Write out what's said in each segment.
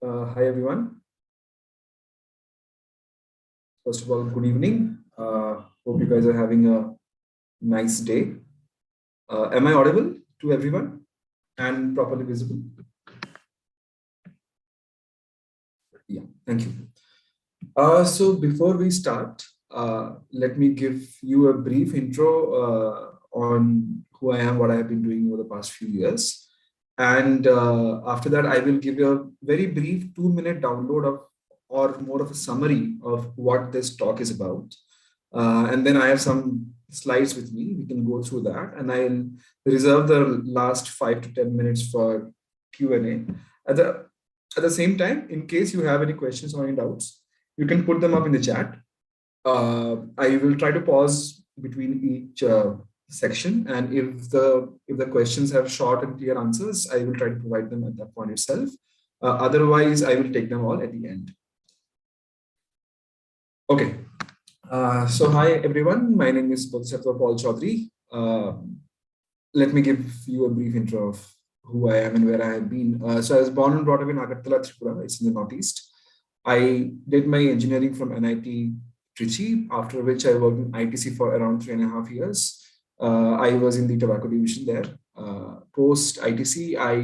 Hi everyone. First of all, good evening. Hope you guys are having a nice day. Am I audible to everyone and properly visible? Yeah, thank you. So before we start, let me give you a brief intro on who I am, what I have been doing over the past few years. And after that, I will give you a very brief 2-minute download of, or more of a summary of what this talk is about. And then I have some slides with me. We can go through that. And I'll reserve the last 5 to 10 minutes for Q&A. At the same time, in case you have any questions or any doubts, you can put them up in the chat. I will try to pause between each section, and if the questions have short and clear answers, I will try to provide them at that point itself. Otherwise, I will take them all at the end. Okay. So hi everyone, my name is Bodhisatwa Choudhury. Let me give you a brief intro of who I am and where I have been. So I was born and brought up in Agartala, Tripura. It's in the Northeast. I did my engineering from NIT Trichy, after which I worked in ITC for around 3.5 years. I was in the tobacco division there. Post ITC, I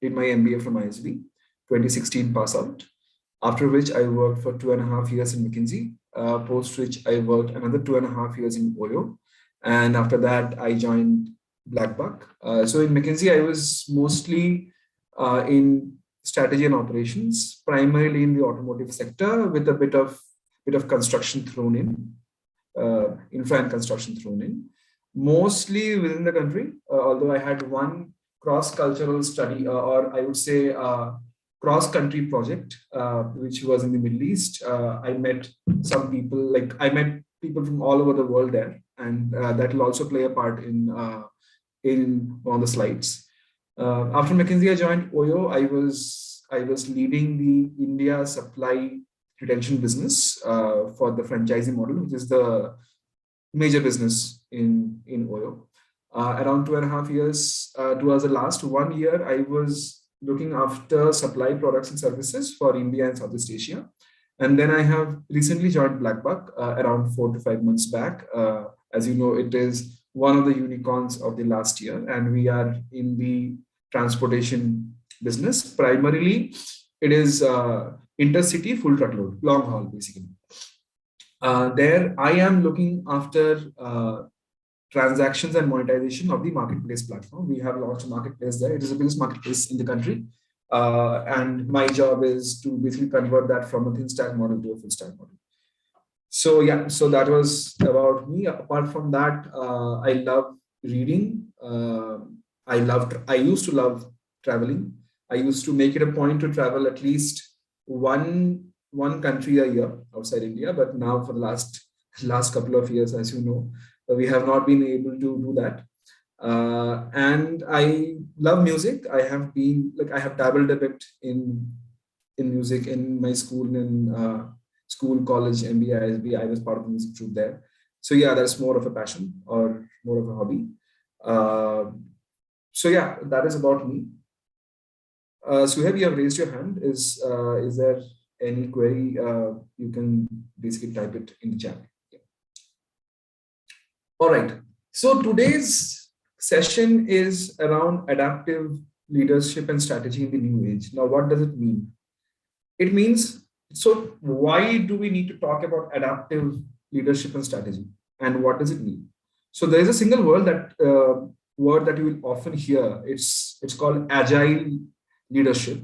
did my MBA from ISB, 2016 pass out. After which I worked for 2.5 years in McKinsey, post which I worked another 2.5 years in Oyo. And after that, I joined Blackbuck. So in McKinsey, I was mostly in strategy and operations, primarily in the automotive sector, with a bit of construction thrown in, infra and construction thrown in, mostly within the country. Although I had one cross-cultural study, or I would say cross-country project, which was in the Middle East. I met some people, I met people from all over the world there, and that will also play a part in one of the slides. After McKinsey, I joined Oyo. I was leading the India supply retention business for the franchising model, which is the major business in Oyo. Around 2.5 years, towards the last 1 year, I was looking after supply products and services for India and Southeast Asia. And then I have recently joined Blackbuck around 4 to 5 months back. As you know, it is one of the unicorns of the last year, and we are in the transportation business. Primarily, it is intercity full truckload, long haul, basically. There, I am looking after transactions and monetization of the marketplace platform. We have launched a marketplace there. It is the biggest marketplace in the country. And my job is to basically convert that from a thin stack model to a full stack model. So yeah, so that was about me. Apart from that, I love reading. I used to love traveling. I used to make it a point to travel at least one country a year outside India. But now for the last couple of years, as you know, we have not been able to do that. And I love music. I have dabbled a bit in music in my school, school, college, MBA, ISB. I was part of the music group there. So yeah, that's more of a passion or more of a hobby. So yeah, that is about me. Suhaib, you have raised your hand. Is there any query? You can basically type it in the chat. Yeah. All right. So today's session is around adaptive leadership and strategy in the new age. Now, what does it mean? It means, so why do we need to talk about adaptive leadership and strategy? And what does it mean? So there is a single word that you will often hear. It's called Agile Leadership,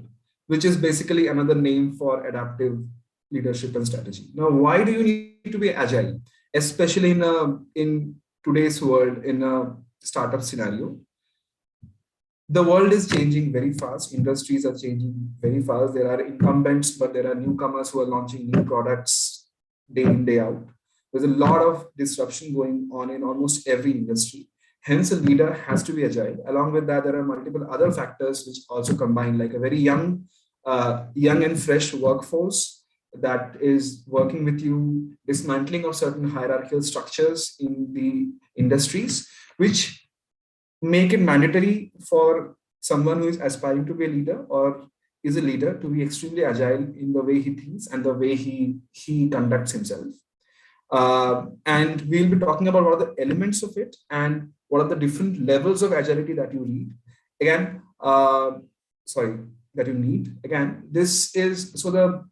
which is basically another name for adaptive leadership and strategy. Now, why do you need to be agile, especially in today's world, in a startup scenario? The world is changing very fast. Industries are changing very fast. There are incumbents, but there are newcomers who are launching new products day in, day out. There's a lot of disruption going on in almost every industry. Hence, a leader has to be agile. Along with that, there are multiple other factors which also combine, like a very young and fresh workforce that is working with you, dismantling of certain hierarchical structures in the industries, which make it mandatory for someone who is aspiring to be a leader or is a leader to be extremely agile in the way he thinks and the way he conducts himself. And we'll be talking about what are the elements of it and what are the different levels of agility that you need. Again, that you need. Again, this is, so the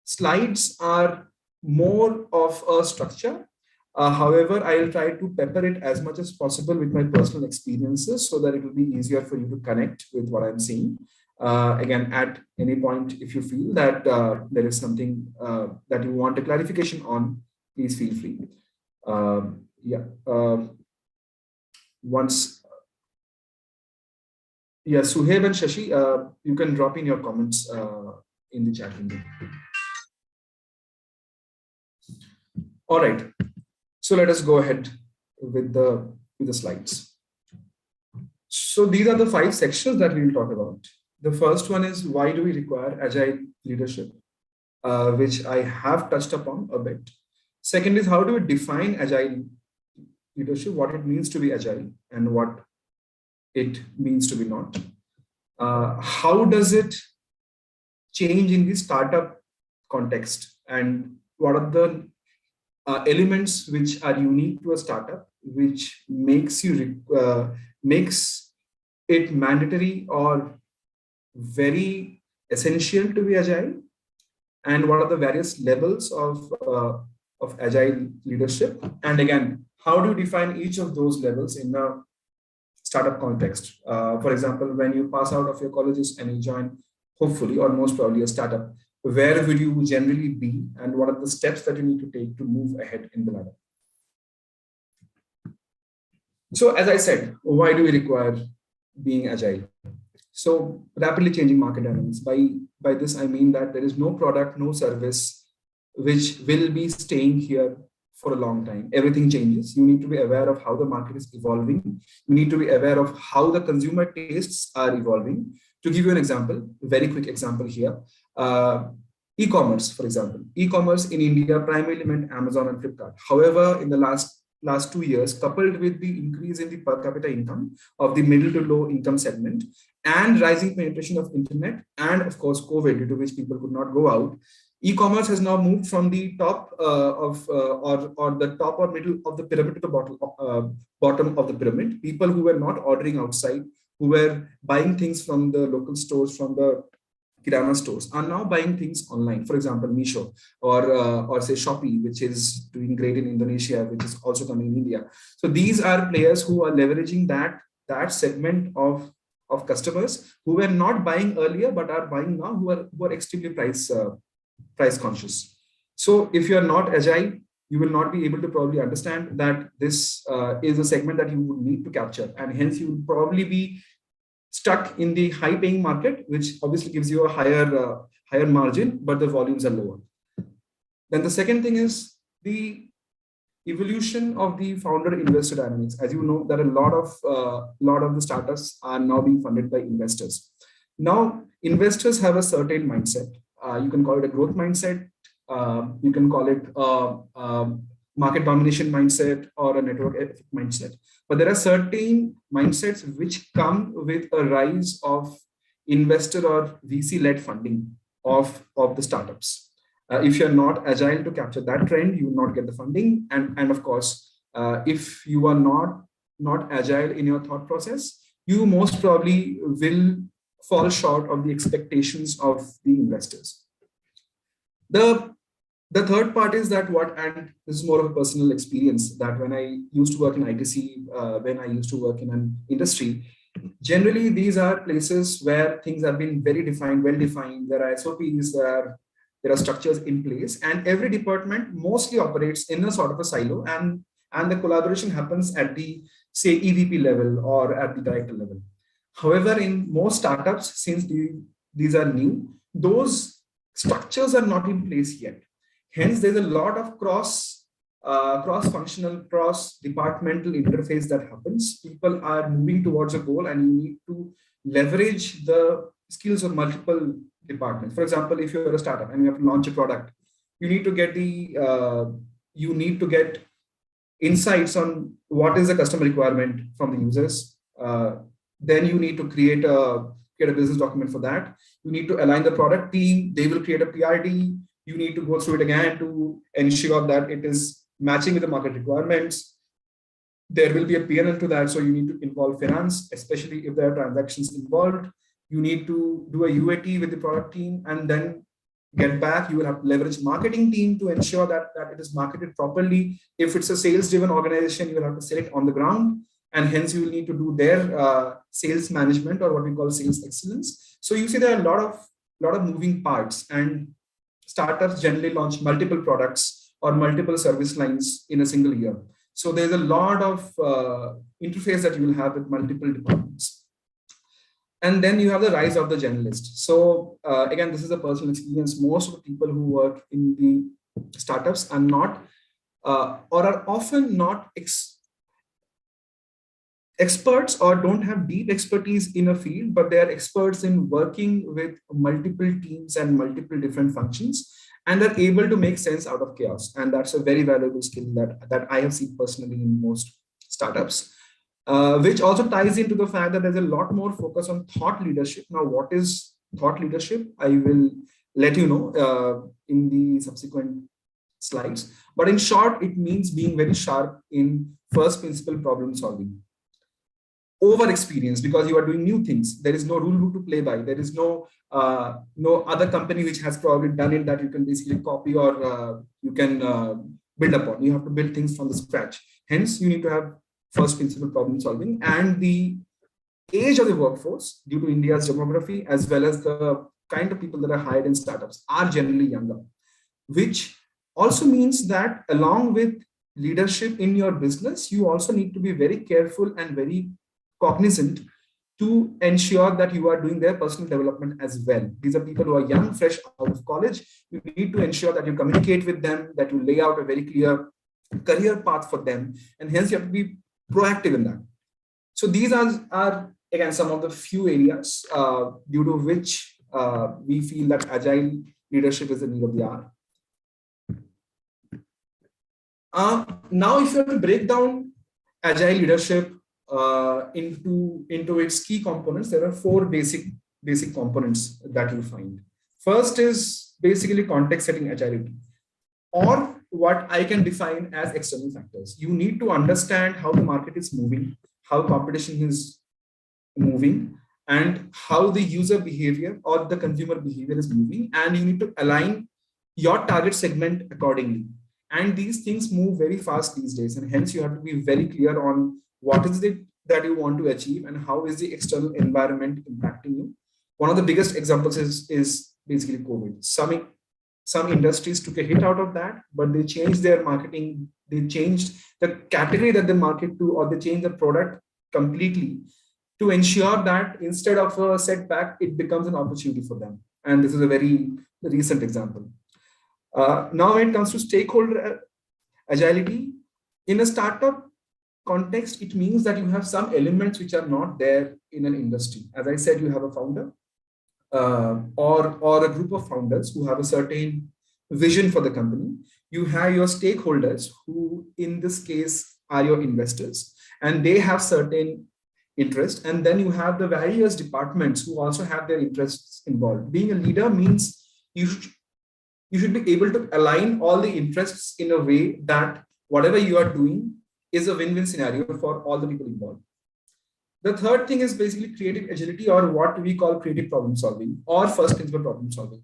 slides are more of a structure. However, I'll try to pepper it as much as possible with my personal experiences so that it will be easier for you to connect with what I'm saying. Again, at any point, if you feel that there is something that you want a clarification on, please feel free. Suhaib and Shashi, you can drop in your comments in the chat window. All right, so let us go ahead with the slides. So these are the 5 sections that we will talk about. The first one is, why do we require agile leadership, which I have touched upon a bit. Second is, how do we define agile leadership, what it means to be agile and what it means to be not. How does it change in the startup context, and what are the elements which are unique to a startup, which makes it mandatory or very essential to be agile, and what are the various levels of agile leadership, and again, how do you define each of those levels in a startup context? For example, when you pass out of your colleges and you join, hopefully or most probably, a startup, where would you generally be, and what are the steps that you need to take to move ahead in the ladder? So as I said, why do we require being agile? So rapidly changing market dynamics. By this, I mean that there is no product, no service which will be staying here for a long time. Everything changes. You need to be aware of how the market is evolving. You need to be aware of how the consumer tastes are evolving. To give you an example, very quick example here, e-commerce, for example. E-commerce in India primarily meant Amazon and Flipkart. However, in the last 2 years, coupled with the increase in the per capita income of the middle to low income segment and rising penetration of internet, and of course, COVID, due to which people could not go out, e-commerce has now moved from the top or the top or middle of the pyramid to the bottom of the pyramid. People who were not ordering outside, who were buying things from the local stores, from the Kirana stores, are now buying things online. For example, Meesho or say Shopee, which is doing great in Indonesia, which is also coming in India. So these are players who are leveraging that segment of customers who were not buying earlier but are buying now, who are extremely price conscious. So if you are not agile, you will not be able to probably understand that this is a segment that you would need to capture, and hence you will probably be stuck in the high paying market, which obviously gives you a higher margin, but the volumes are lower. Then the second thing is the evolution of the founder investor dynamics. As you know, that a lot of the startups are now being funded by investors. Now, investors have a certain mindset. You can call it a growth mindset. You can call it a market domination mindset or a network effect mindset. But there are certain mindsets which come with a rise of investor or VC-led funding of the startups. If you're not agile to capture that trend, you will not get the funding. And of course, if you are not agile in your thought process, you most probably will fall short of the expectations of the investors. The third part is that and this is more of a personal experience, that when I used to work in ITC, when I used to work in an industry, generally these are places where things have been very defined, well defined. There are SOPs, there are structures in place, and every department mostly operates in a sort of a silo, and the collaboration happens at the, say, EVP level or at the director level. However, in most startups, since these are new, those structures are not in place yet. Hence, there's a lot of cross-functional, cross-departmental interface that happens. People are moving towards a goal, and you need to leverage the skills of multiple departments. For example, if you're a startup and you have to launch a product, you need to get insights on what is the customer requirement from the users. Then you need to create a create a business document for that. You need to align the product team. They will create a PRD. You need to go through it again to ensure that it is matching with the market requirements. There will be a P&L to that. So you need to involve finance, especially if there are transactions involved. You need to do a UAT with the product team and then get back. You will have to leverage marketing team to ensure that it is marketed properly. If it's a sales driven organization, you will have to sell it on the ground. And hence you will need to do their sales management, or what we call sales excellence. So you see there are a lot of moving parts, and startups generally launch multiple products or multiple service lines in a single year. So there's a lot of interface that you will have with multiple departments. And then you have the rise of the generalist. So again, this is a personal experience. Most of the people who work in the startups are not or are often not experts or don't have deep expertise in a field, but they are experts in working with multiple teams and multiple different functions, and are able to make sense out of chaos. And that's a very valuable skill that I have seen personally in most startups, which also ties into the fact that there's a lot more focus on thought leadership. Now, what is thought leadership? I will let you know in the subsequent slides. But in short, it means being very sharp in first principle problem solving. Over experience, because you are doing new things. There is no rule book to play by. There is no other company which has probably done it that you can basically copy or you can build upon. You have to build things from the scratch. Hence, you need to have first principle problem solving. And the age of the workforce, due to India's demography, as well as the kind of people that are hired in startups, are generally younger, which also means that along with leadership in your business, you also need to be very careful and very cognizant to ensure that you are doing their personal development as well. These are people who are young, fresh out of college. You need to ensure that you communicate with them, that you lay out a very clear career path for them, and hence you have to be proactive in that. So these are again some of the few areas due to which we feel that agile leadership is the need of the hour. Now, if you have to break down agile leadership into its key components, there are four basic components that you find. First is basically context setting agility, or what I can define as external factors. You need to understand how the market is moving, how competition is moving, and how the user behavior or the consumer behavior is moving, and you need to align your target segment accordingly. And these things move very fast these days, and hence you have to be very clear on what is it that you want to achieve and how is the external environment impacting you. One of the biggest examples is basically COVID. Some industries took a hit out of that, but they changed their marketing. They changed the category that they market to, or they changed the product completely to ensure that instead of a setback, it becomes an opportunity for them. And this is a very recent example. Now, when it comes to stakeholder agility, in a startup context, it means that you have some elements which are not there in an industry. As I said, you have a founder or a group of founders who have a certain vision for the company. You have your stakeholders, who in this case are your investors, and they have certain interests. And then you have the various departments who also have their interests involved. Being a leader means you should be able to align all the interests in a way that whatever you are doing is a win-win scenario for all the people involved. The third thing is basically creative agility, or what we call creative problem solving, or first principle problem solving.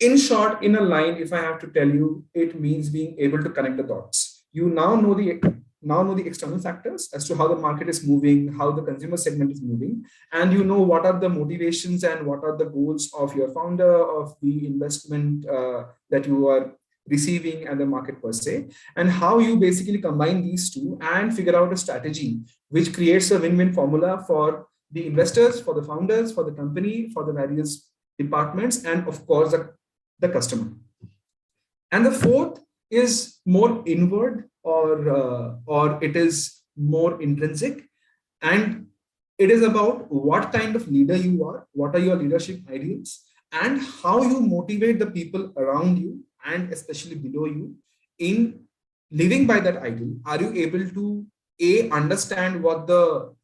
In short, in a line, if I have to tell you, it means being able to connect the dots. You now know the external factors as to how the market is moving, how the consumer segment is moving, and you know what are the motivations and what are the goals of your founder, of the investment that you are receiving, and the market per se, and how you basically combine these two and figure out a strategy which creates a win-win formula for the investors, for the founders, for the company, for the various departments, and of course the customer. And the fourth is more inward, or it is more intrinsic, and it is about what kind of leader you are, what are your leadership ideals, and how you motivate the people around you and especially below you in living by that ideal. Are you able to understand what the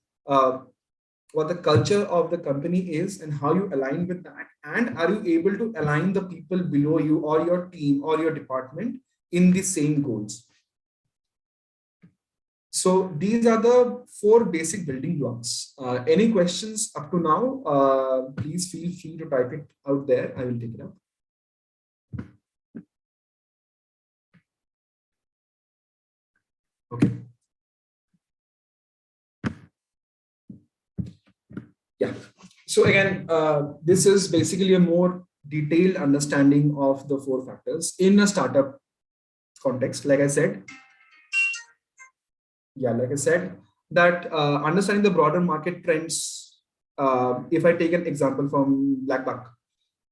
what the culture of the company is and how you align with that, and are you able to align the people below you or your team or your department in the same goals. So these are the 4 basic building blocks. Any questions up to now? Please feel free to type it out there. I will take it up. Okay. Yeah. So again, this is basically a more detailed understanding of the 4 factors in a startup context. Like I said, that understanding the broader market trends. If I take an example from Blackbuck,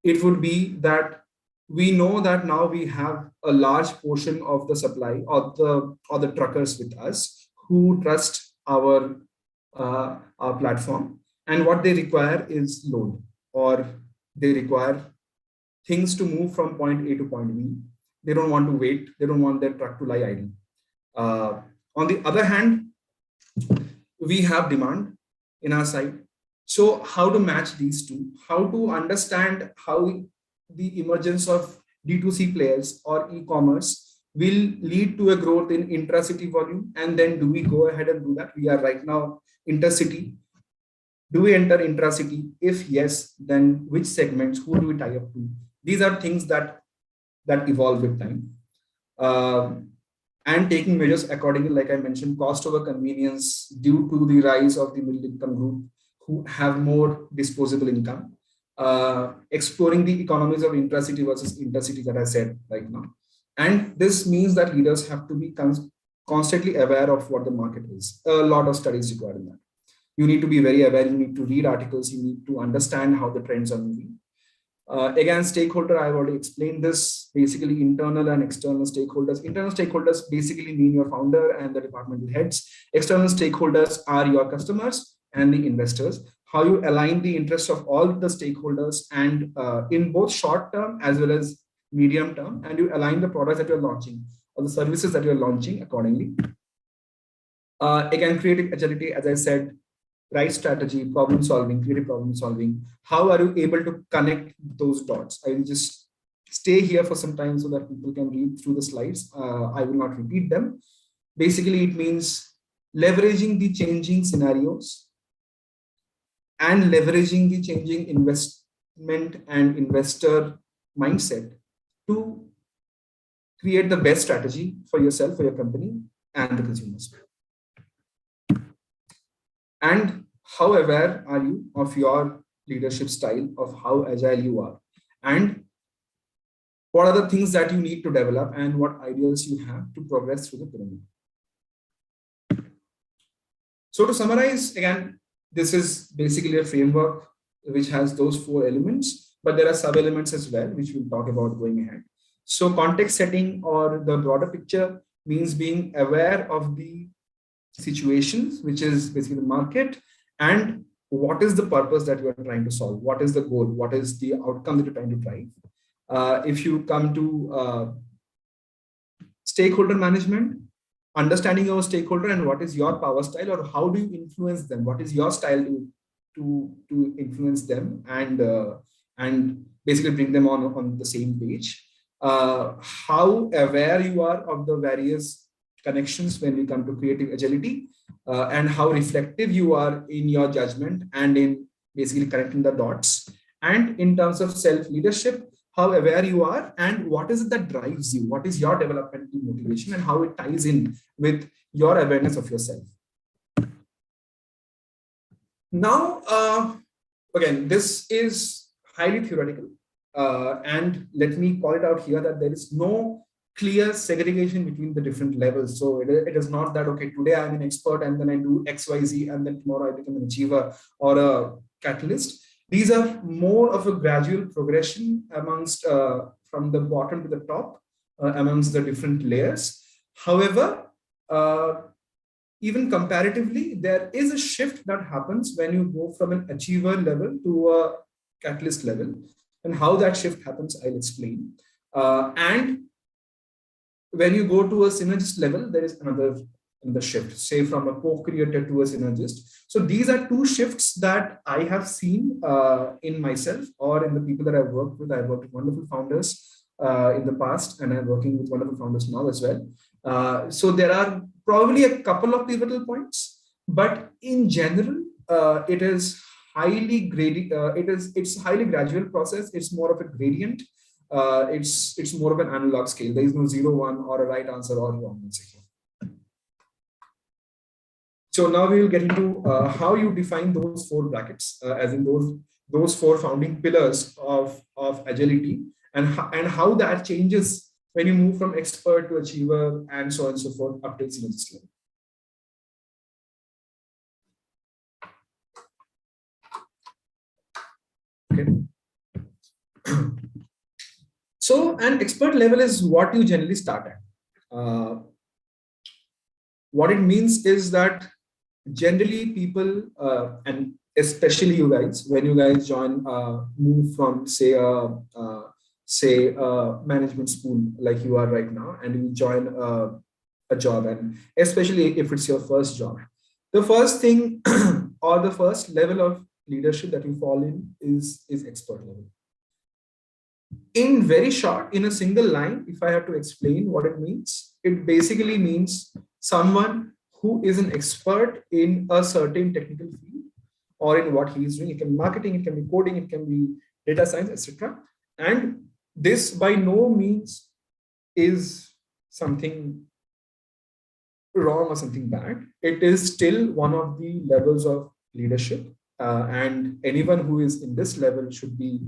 it would be that we know that now we have a large portion of the supply or the truckers with us who trust our platform, and what they require is load, or they require things to move from point A to point B. They don't want to wait. They don't want their truck to lie idle. On the other hand, we have demand in our side. So how to match these two? How to understand how the emergence of D2C players or e-commerce will lead to a growth in intracity volume, and then do we go ahead and do that? We are right now intercity. Do we enter intracity? If yes, then which segments? Who do we tie up to? These are things that evolve with time. And taking measures accordingly, like I mentioned, cost over convenience due to the rise of the middle income group who have more disposable income. Exploring the economies of intracity versus intercity that I said right now. And this means that leaders have to be constantly aware of what the market is. A lot of studies required in that. You need to be very aware. You need to read articles. You need to understand how the trends are moving. Again, stakeholder, I've already explained this, basically internal and external stakeholders. Internal stakeholders basically mean your founder and the departmental heads. External stakeholders are your customers and the investors. How you align the interests of all the stakeholders, and in both short term as well as medium term, and you align the products that you're launching or the services that you're launching accordingly. Again, creative agility, as I said, right strategy, problem solving, creative problem solving. How are you able to connect those dots? I will just stay here for some time so that people can read through the slides. I will not repeat them. Basically, it means leveraging the changing scenarios and leveraging the changing investment and investor mindset to create the best strategy for yourself, for your company, and the consumers. And how aware are you of your leadership style, of how agile you are, and what are the things that you need to develop, and what ideas you have to progress through the pyramid. So to summarize, again, this is basically a framework which has those 4 elements, but there are sub-elements as well, which we'll talk about going ahead. So context setting, or the broader picture, means being aware of the situations, which is basically the market, and what is the purpose that you are trying to solve, what is the goal, what is the outcome that you're trying to drive. If you come to stakeholder management, understanding your stakeholder and what is your power style, or how do you influence them, what is your style to influence them, and basically bring them on the same page. How aware you are of the various connections when we come to creative agility, and how reflective you are in your judgment and in basically connecting the dots. And in terms of self-leadership, how aware you are and what is it that drives you, what is your developmental motivation, and how it ties in with your awareness of yourself. Now, again, this is highly theoretical, and let me call it out here that there is no clear segregation between the different levels. So it is not that, okay, today I'm an expert and then I do XYZ and then tomorrow I become an achiever or a catalyst. These are more of a gradual progression amongst from the bottom to the top amongst the different layers. However, even comparatively, there is a shift that happens when you go from an achiever level to a catalyst level, and how that shift happens, I'll explain. And when you go to a synergist level, there is another the shift, say from a co-creator to a synergist. So these are two shifts that I have seen in myself or in the people that I've worked with. I've worked with wonderful founders in the past, and I'm working with wonderful founders now as well. So there are probably a couple of pivotal points, but in general, it is highly it's highly gradual process. It's more of a gradient. It's more of an analog scale. There is no 0, 1 or a right answer or wrong answer here. So now we will get into how you define those 4 brackets, as in those 4 founding pillars of agility, and how that changes when you move from expert to achiever and so on and so forth up to synergist level. Okay. So an expert level is what you generally start at. What it means is that generally people, and especially you guys, when you guys join, move from say a management school like you are right now, and you join a job, and especially if it's your first job, the first thing or the first level of leadership that you fall in is expert level. In very short, in a single line, if I have to explain what it means, it basically means someone who is an expert in a certain technical field or in what he is doing. It can be marketing, it can be coding, it can be data science, etc. And this by no means is something wrong or something bad. It is still one of the levels of leadership, and anyone who is in this level should be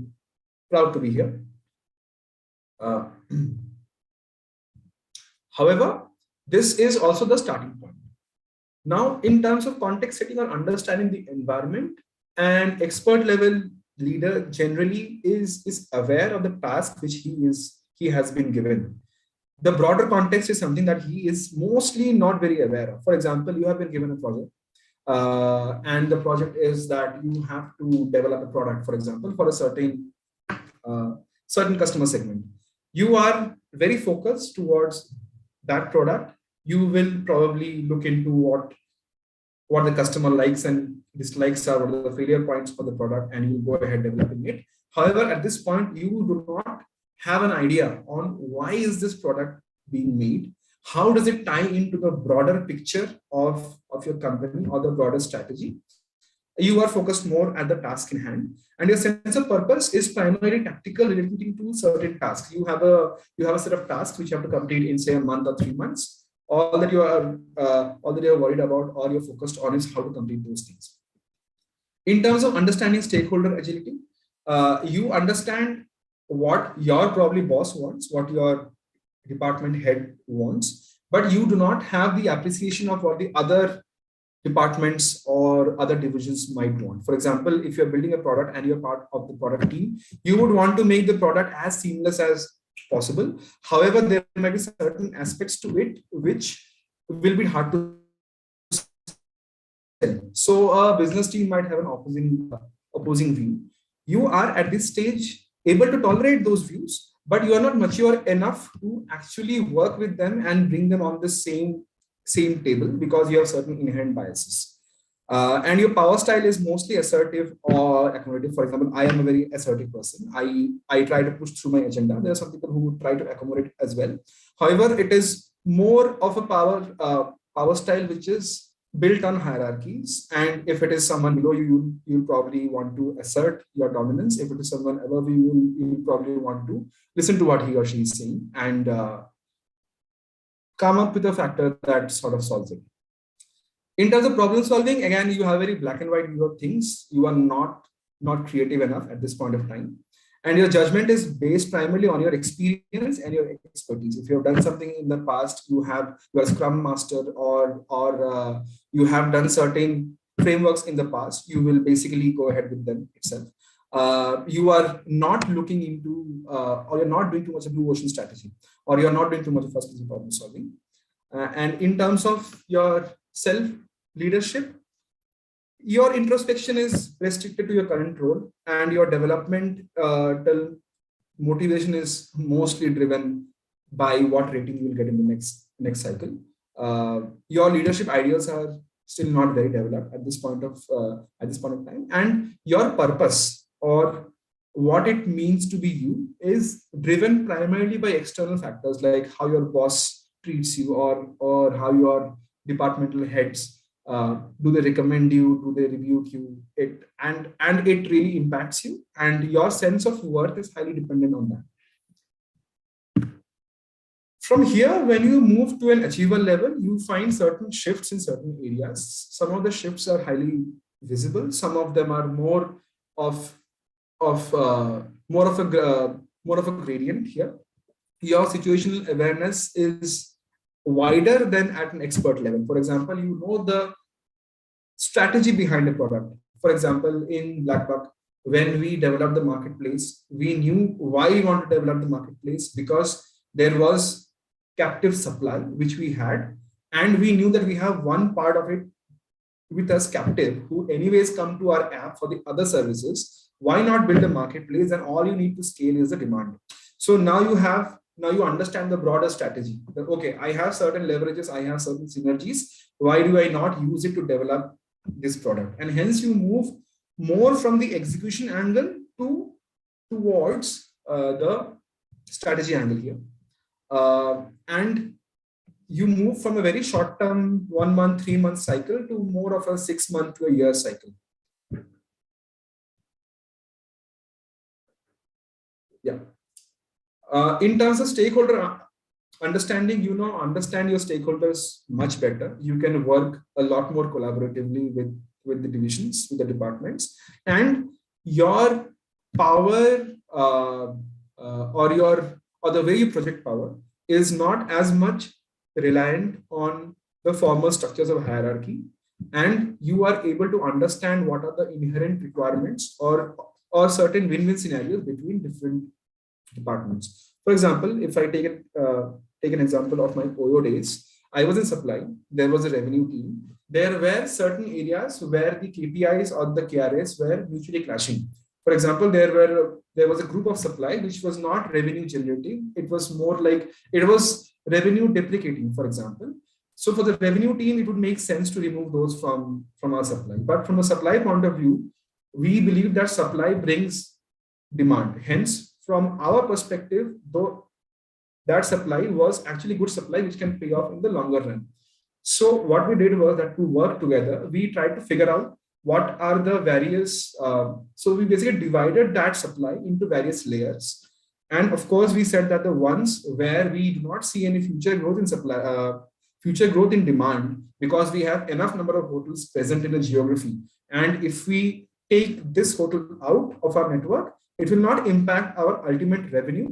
proud to be here. However, this is also the starting point. Now, in terms of context setting or understanding the environment, an expert level leader generally is aware of the task which he has been given. The broader context is something that he is mostly not very aware of. For example, you have been given a project, and the project is that you have to develop a product, for example, for a certain customer segment. You are very focused towards that product. You will probably look into what the customer likes and dislikes are, what are the failure points for the product, and you will go ahead developing it. However, at this point, you do not have an idea on why is this product being made, how does it tie into the broader picture of your company or the broader strategy. You are focused more at the task in hand, and your sense of purpose is primarily tactical, relating to certain tasks. You have a set of tasks which you have to complete in say a month or 3 months. All that you are worried about or you're focused on is how to complete those things. In terms of understanding stakeholder agility, you understand what your probably boss wants, what your department head wants, but you do not have the appreciation of what the other departments or other divisions might want. For example, if you're building a product and you're part of the product team, you would want to make the product as seamless as possible. However, there might be certain aspects to it which will be hard to sell. So a business team might have an opposing view. You are at this stage able to tolerate those views, but you are not mature enough to actually work with them and bring them on the same table because you have certain inherent biases. And your power style is mostly assertive or accommodative. For example, I am a very assertive person. I try to push through my agenda. There are some people who try to accommodate as well. However, it is more of a power style which is built on hierarchies. And if it is someone below you, you'll probably want to assert your dominance. If it is someone above you, you'll probably want to listen to what he or she is saying and come up with a factor that sort of solves it. In terms of problem solving, again, you have a very black and white view of things. You are not creative enough at this point of time. And your judgment is based primarily on your experience and your expertise. If you have done something in the past, you are a Scrum Master or you have done certain frameworks in the past, you will basically go ahead with them itself. You are not looking into, or you're not doing too much of blue ocean strategy, or you're not doing too much of first principle problem solving. And in terms of your self-leadership, your introspection is restricted to your current role, and your developmental motivation is mostly driven by what rating you will get in the next cycle. Your leadership ideals are still not very developed at this point of time, and your purpose or what it means to be you is driven primarily by external factors like how your boss treats you, or how your departmental heads do they recommend you, do they rebuke you, and it really impacts you, and your sense of worth is highly dependent on that. From here, when you move to an achiever level, you find certain shifts in certain areas. Some of the shifts are highly visible. Some of them are more of more of a gradient here. Your situational awareness is wider than at an expert level. For example, you know the strategy behind a product. For example, in Blackbuck, when we developed the marketplace, we knew why we want to develop the marketplace, because there was captive supply which we had, and we knew that we have one part of it with us captive who anyways come to our app for the other services. Why not build a marketplace, and all you need to scale is the demand. So now you understand the broader strategy that, okay, I have certain leverages, I have certain synergies, why do I not use it to develop this product? And hence you move more from the execution angle towards the strategy angle here. And you move from a very short term 1 month, 3 month cycle to more of a 6 month to a year cycle. Yeah. In terms of stakeholder understanding, understand your stakeholders much better. You can work a lot more collaboratively with the divisions, with the departments, and your power or the way you project power is not as much reliant on the formal structures of hierarchy, and you are able to understand what are the inherent requirements or certain win-win scenarios between different departments. For example, if I take an example of my OYO days, I was in supply, there was a revenue team. There were certain areas where the KPIs or the KRAs were mutually clashing. For example, there was a group of supply which was not revenue generating. It was more like it was revenue deprecating, for example. So for the revenue team, it would make sense to remove those from our supply. But from a supply point of view, we believe that supply brings demand. Hence, from our perspective, though that supply was actually good supply, which can pay off in the longer run. So what we did was that to work together, we tried to figure out what are the various, so we basically divided that supply into various layers. And of course, we said that the ones where we do not see any future growth in supply, future growth in demand, because we have enough number of hotels present in a geography. And if we take this hotel out of our network, it will not impact our ultimate revenue.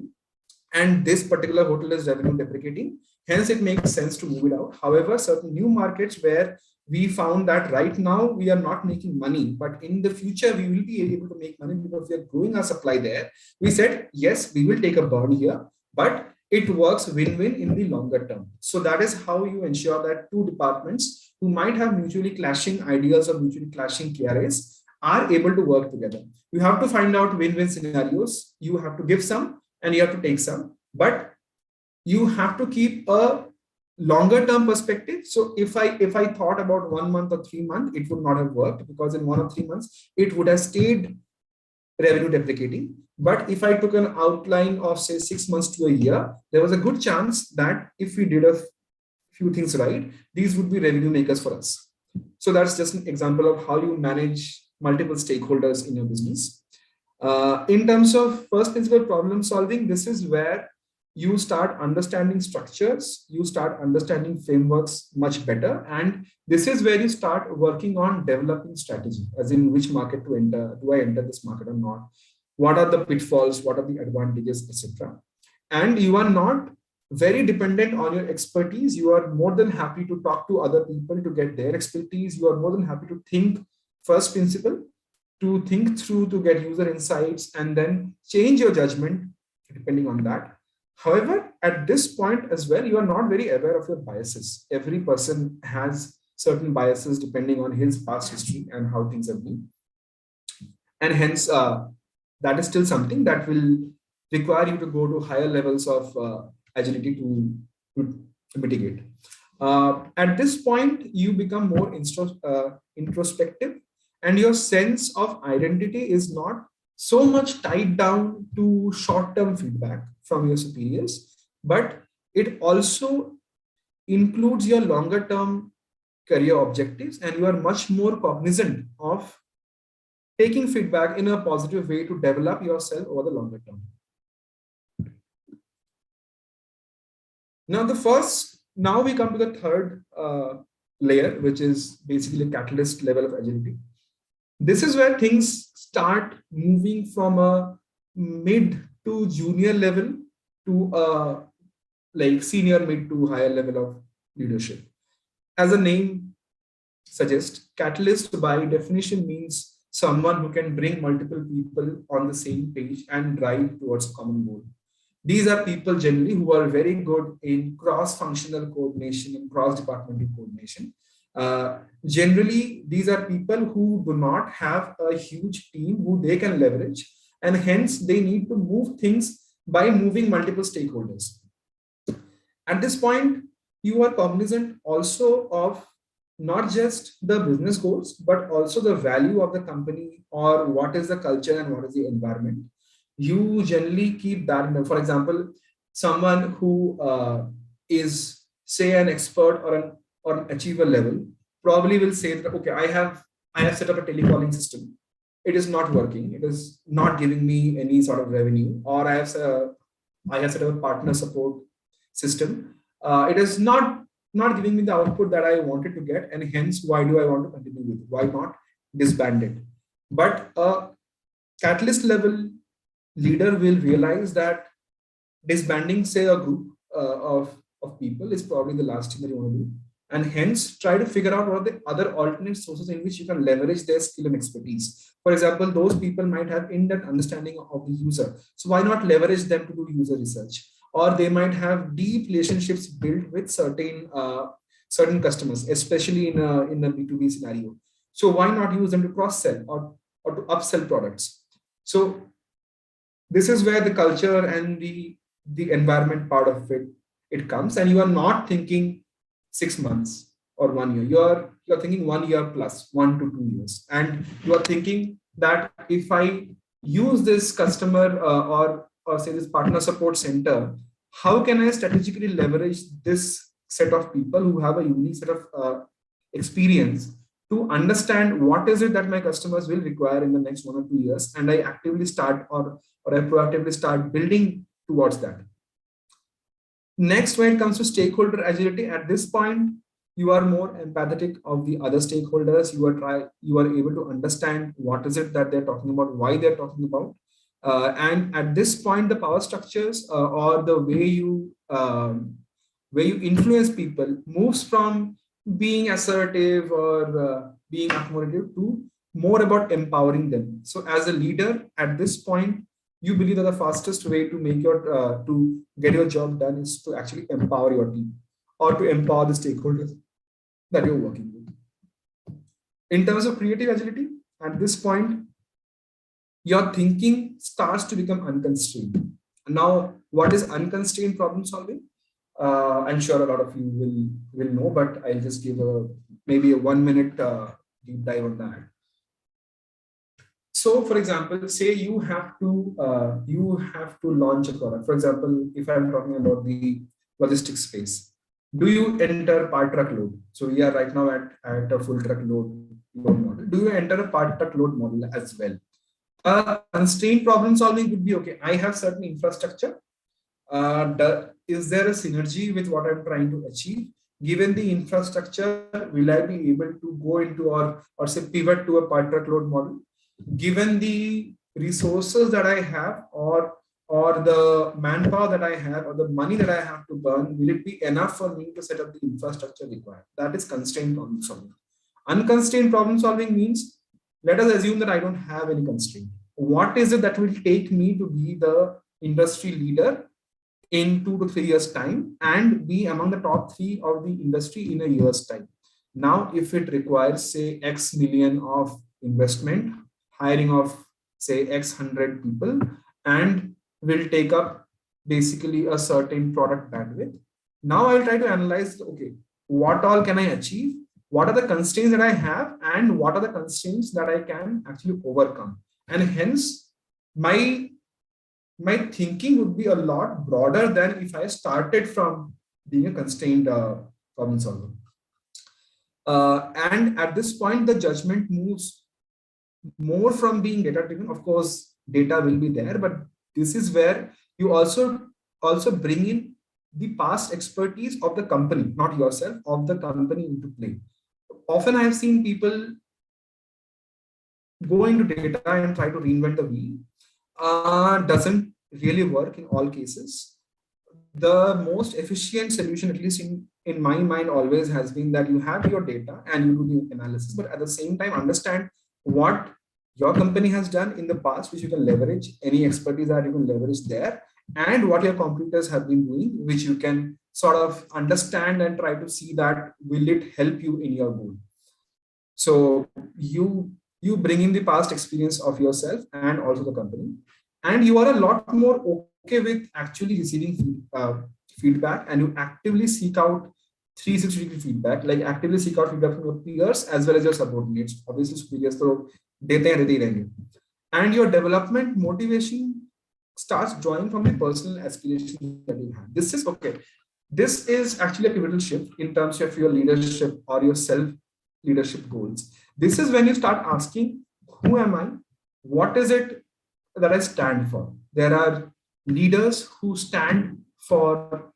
And this particular hotel is revenue deprecating. Hence, it makes sense to move it out. However, certain new markets where we found that right now we are not making money, but in the future we will be able to make money because we are growing our supply there. We said, yes, we will take a burn here, but it works win-win in the longer term. So that is how you ensure that two departments who might have mutually clashing ideas or mutually clashing KRAs are able to work together. You have to find out win-win scenarios. You have to give some and you have to take some, but you have to keep a longer term perspective. So if I thought about 1 month or 3 months, it would not have worked, because in 1 or 3 months, it would have stayed revenue deprecating. But if I took an outline of say 6 months to a year, there was a good chance that if we did a few things right, these would be revenue makers for us. So that's just an example of how you manage multiple stakeholders in your business. In terms of first principle problem solving, this is where you start understanding structures, you start understanding frameworks much better. And this is where you start working on developing strategy, as in which market to enter. Do I enter this market or not? What are the pitfalls? What are the advantages, etc. And you are not very dependent on your expertise. You are more than happy to talk to other people to get their expertise. You are more than happy to think first principle, to think through, to get user insights, and then change your judgment depending on that. However, at this point as well, you are not very aware of your biases. Every person has certain biases depending on his past history and how things have been. And hence, that is still something that will require you to go to higher levels of agility to mitigate. At this point, you become more introspective, and your sense of identity is not so much tied down to short-term feedback from your superiors, but it also includes your longer-term career objectives, and you are much more cognizant of taking feedback in a positive way to develop yourself over the longer term. Now we come to the third layer, which is basically a catalyst level of agility. This is where things start moving from a mid to junior level to a like senior, mid to higher level of leadership. As the name suggests, catalyst by definition means someone who can bring multiple people on the same page and drive towards a common goal. These are people generally who are very good in cross-functional coordination and cross-departmental coordination. Generally, these are people who do not have a huge team who they can leverage, and hence they need to move things by moving multiple stakeholders. At this point, you are cognizant also of not just the business goals, but also the value of the company, or what is the culture and what is the environment. You generally keep that in mind. For example, someone who is, say, an expert or an achiever level probably will say that, okay, I have set up a telecalling system. It is not working. It is not giving me any sort of revenue. Or I have set up a partner support system. It is not giving me the output that I wanted to get, and hence why do I want to continue with it? Why not disband it? But a catalyst level leader will realize that disbanding, say, a group of people is probably the last thing that you want to do, and hence try to figure out what are the other alternate sources in which you can leverage their skill and expertise. For example, those people might have in-depth understanding of the user, so why not leverage them to do user research? Or they might have deep relationships built with certain customers, especially in a B2B scenario. So why not use them to cross-sell or to upsell products? So this is where the culture and the environment part of it comes, and you are not thinking 6 months or 1 year. You're thinking 1 year plus 1 to 2 years, and you are thinking that if I use this customer or say this partner support center, how can I strategically leverage this set of people who have a unique set of experience to understand what is it that my customers will require in the next 1 or 2 years, and I actively start or I proactively start building towards that. Next, when it comes to stakeholder agility, at this point, you are more empathetic of the other stakeholders. You are able to understand what is it that they're talking about, why they're talking about. And at this point, the power structures or the way you influence people moves from being assertive or being accommodative to more about empowering them. So as a leader, at this point, you believe that the fastest way to make to get your job done is to actually empower your team or to empower the stakeholders that you're working with. In terms of creative agility, at this point, your thinking starts to become unconstrained. Now, what is unconstrained problem solving? I'm sure a lot of you will know, but I'll just give maybe a 1 minute deep dive on that. So, for example, say you have to launch a product. For example, if I'm talking about the logistics space, do you enter part truck load? So we are right now at a full truck load model. Do you enter a part truck load model as well? Constraint problem solving would be, okay, I have certain infrastructure. Is there a synergy with what I'm trying to achieve? Given the infrastructure, will I be able to go into or say pivot to a part truck load model? Given the resources that I have or the manpower that I have or the money that I have to burn, will it be enough for me to set up the infrastructure required? That is constraint problem solving. Unconstrained problem solving means, let us assume that I don't have any constraint. What is it that will take me to be the industry leader in 2 to 3 years time and be among the top 3 of the industry in a year's time? Now, if it requires, say, X million of investment, hiring of, say, X 100 people, and will take up basically a certain product bandwidth. Now I'll try to analyze, okay, what all can I achieve, what are the constraints that I have, and what are the constraints that I can actually overcome. And hence, my thinking would be a lot broader than if I started from being a constrained problem solver. And at this point, the judgment moves more from being data driven. Of course, data will be there, but this is where you also bring in the past expertise of the company, not yourself, of the company into play. Often I have seen people go into data and try to reinvent the wheel. Doesn't really work in all cases. The most efficient solution, at least in my mind, always has been that you have your data and you do the analysis, but at the same time understand what your company has done in the past, which you can leverage, any expertise that you can leverage there, and what your competitors have been doing, which you can sort of understand and try to see that will it help you in your goal. So you bring in the past experience of yourself and also the company, and you are a lot more okay with actually receiving feedback, and you actively seek out 360-degree feedback, like actively seek out feedback from your peers as well as your subordinates. Obviously, superiors तो देते हैं रहते ही रहेंगे. And your development motivation starts drawing from the personal aspiration that you have. This is okay. This is actually a pivotal shift in terms of your leadership or your self leadership goals. This is when you start asking, who am I? What is it that I stand for? There are leaders who stand for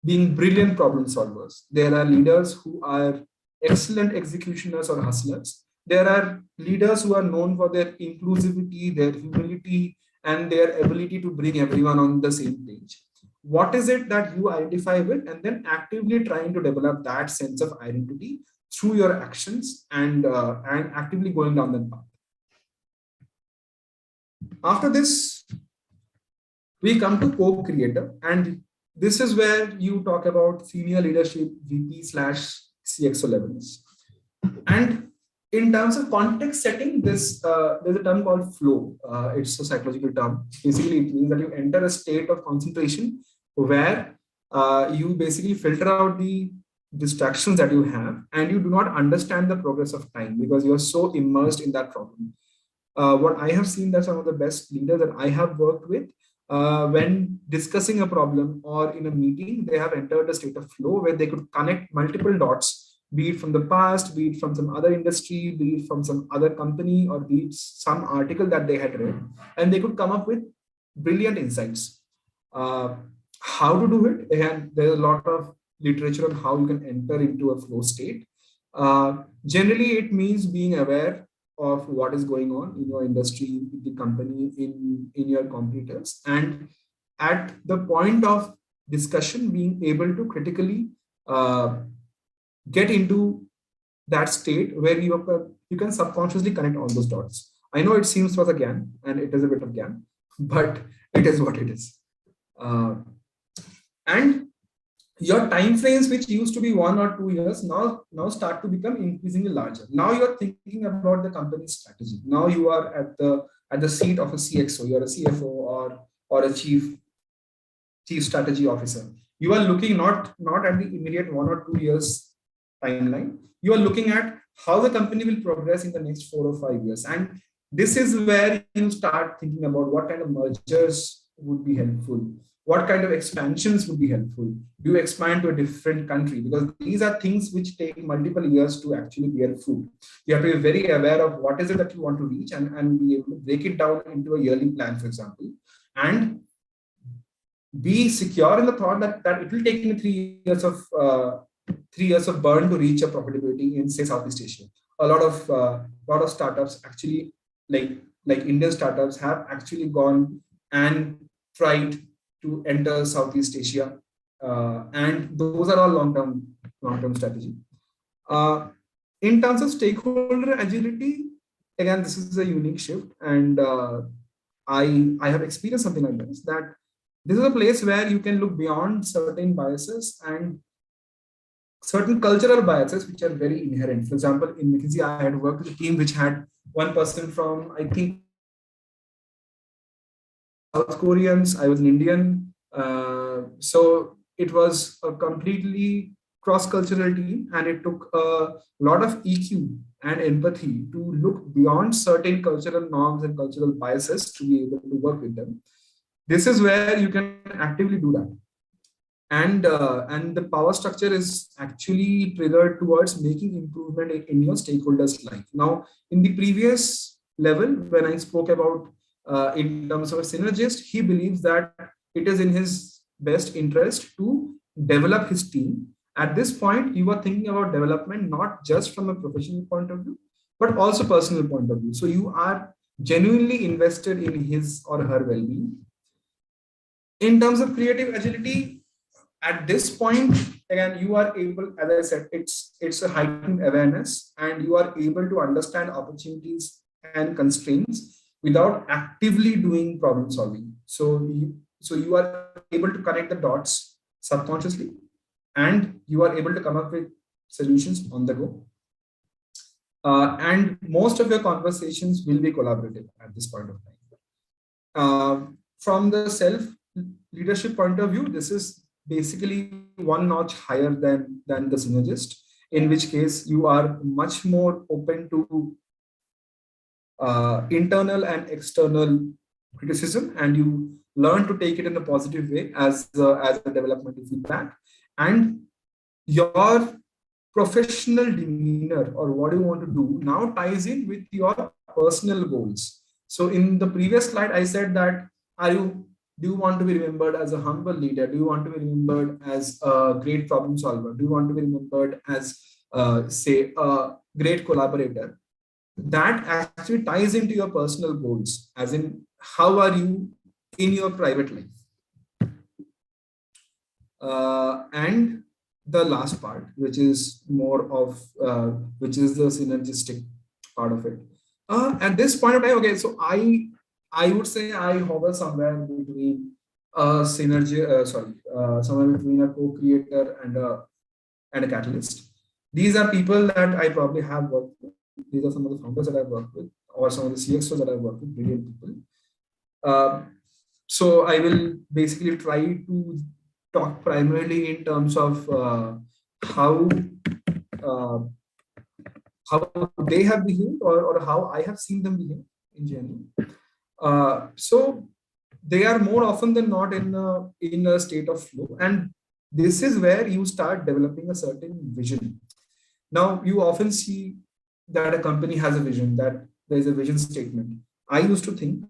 being brilliant problem solvers. There are leaders who are excellent executioners or hustlers. There are leaders who are known for their inclusivity, their humility, and their ability to bring everyone on the same page. What is it that you identify with, and then actively trying to develop that sense of identity through your actions and actively going down that path. After this, we come to co-creator, and this is where you talk about senior leadership, VP/CXO levels. And in terms of context setting, there's a term called flow. It's a psychological term. Basically, it means that you enter a state of concentration where you basically filter out the distractions that you have, and you do not understand the progress of time because you are so immersed in that problem. What I have seen that some of the best leaders that I have worked with, when discussing a problem or in a meeting, they have entered a state of flow where they could connect multiple dots, be it from the past, be it from some other industry, be it from some other company, or be it some article that they had read, and they could come up with brilliant insights. How to do it? And there's a lot of literature on how you can enter into a flow state. Generally, it means being aware of what is going on in your industry, in the company, in your competitors, and at the point of discussion, being able to critically get into that state where you can subconsciously connect all those dots. I know it seems for the GAN, and it is a bit of GAN, but it is what it is. And your time frames, which used to be 1 or 2 years, now start to become increasingly larger. Now you are thinking about the company's strategy. Now you are at the seat of a CXO, you're a CFO or a chief strategy officer. You are looking not at the immediate 1 or 2 years timeline. You are looking at how the company will progress in the next 4 or 5 years. And this is where you start thinking about what kind of mergers would be helpful. What kind of expansions would be helpful? Do you expand to a different country? Because these are things which take multiple years to actually bear fruit. You have to be very aware of what is it that you want to reach and be able to break it down into a yearly plan, for example, and be secure in the thought that it will take me 3 years of burn to reach a profitability in, say, Southeast Asia. A lot of startups actually, like Indian startups, have actually gone and tried to enter Southeast Asia, and those are all long-term strategy. In terms of stakeholder agility, again, this is a unique shift, and I have experienced something like this. That this is a place where you can look beyond certain biases and certain cultural biases which are very inherent. For example, in McKinsey, I had worked with a team which had one person from, I think, South Koreans, I was an Indian. So it was a completely cross-cultural team, and it took a lot of EQ and empathy to look beyond certain cultural norms and cultural biases to be able to work with them. This is where you can actively do that. And the power structure is actually triggered towards making improvement in your stakeholders' life. Now, in the previous level, when I spoke about in terms of a synergist, he believes that it is in his best interest to develop his team. At this point, you are thinking about development not just from a professional point of view, but also personal point of view. So you are genuinely invested in his or her well-being. In terms of creative agility, at this point, again, you are able, as I said, it's a heightened awareness, and you are able to understand opportunities and constraints without actively doing problem solving. So you are able to connect the dots subconsciously, and you are able to come up with solutions on the go. And most of your conversations will be collaborative at this point of time. From the self leadership point of view, this is basically one notch higher than the synergist, in which case you are much more open to internal and external criticism, and you learn to take it in a positive way as a developmental feedback. And your professional demeanor, or what you want to do, now ties in with your personal goals. So in the previous slide, I said that do you want to be remembered as a humble leader? Do you want to be remembered as a great problem solver? Do you want to be remembered as, say, a great collaborator? That actually ties into your personal goals, as in how are you in your private life? And the last part, which is more of, which is the synergistic part of it. At this point of time, okay, so I would say I hover somewhere between a synergy, somewhere between a co-creator and a catalyst. These are people that I probably have worked with. These are some of the founders that I've worked with, or some of the CXOs that I've worked with, brilliant people. So I will basically try to talk primarily in terms of how they have behaved, or how I have seen them behave in general. So they are more often than not in a state of flow, and this is where you start developing a certain vision. Now, you often see that a company has a vision, that there is a vision statement. I used to think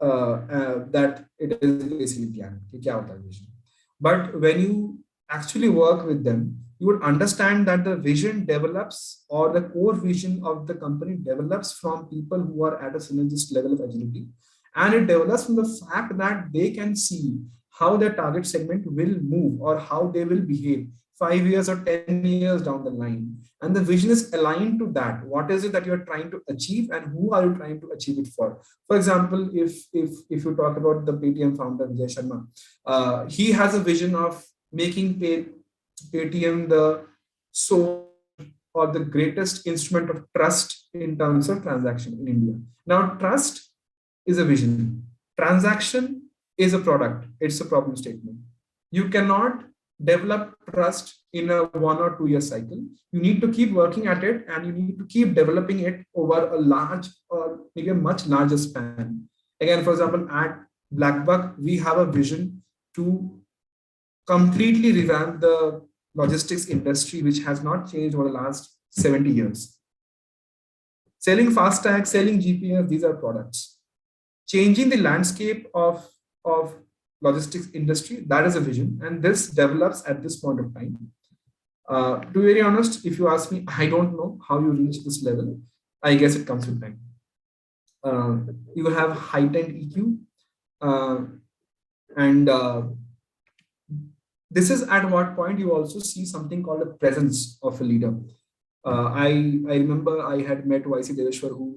that it is basically vision. But when you actually work with them, you would understand that the vision develops, or the core vision of the company develops from people who are at a synergist level of agility. And it develops from the fact that they can see how their target segment will move, or how they will behave 5 years or 10 years down the line. And the vision is aligned to that. What is it that you're trying to achieve, and who are you trying to achieve it for? For example, if you talk about the Paytm founder, Vijay Sharma, he has a vision of making Paytm the soul, or the greatest instrument of trust in terms of transaction in India. Now, trust is a vision. Transaction is a product. It's a problem statement. You cannot develop trust in a 1 or 2 year cycle. You need to keep working at it, and you need to keep developing it over a large, or maybe a much larger span. Again, for example, at Blackbuck, we have a vision to completely revamp the logistics industry, which has not changed over the last 70 years. Selling fast tag, selling GPS, these are products. Changing the landscape of logistics industry, that is a vision, and this develops at this point of time. To be very honest, if you ask me, I don't know how you reach this level. I guess it comes with time. You have heightened EQ, and this is at what point you also see something called a presence of a leader. I remember I had met YC Deveshwar, who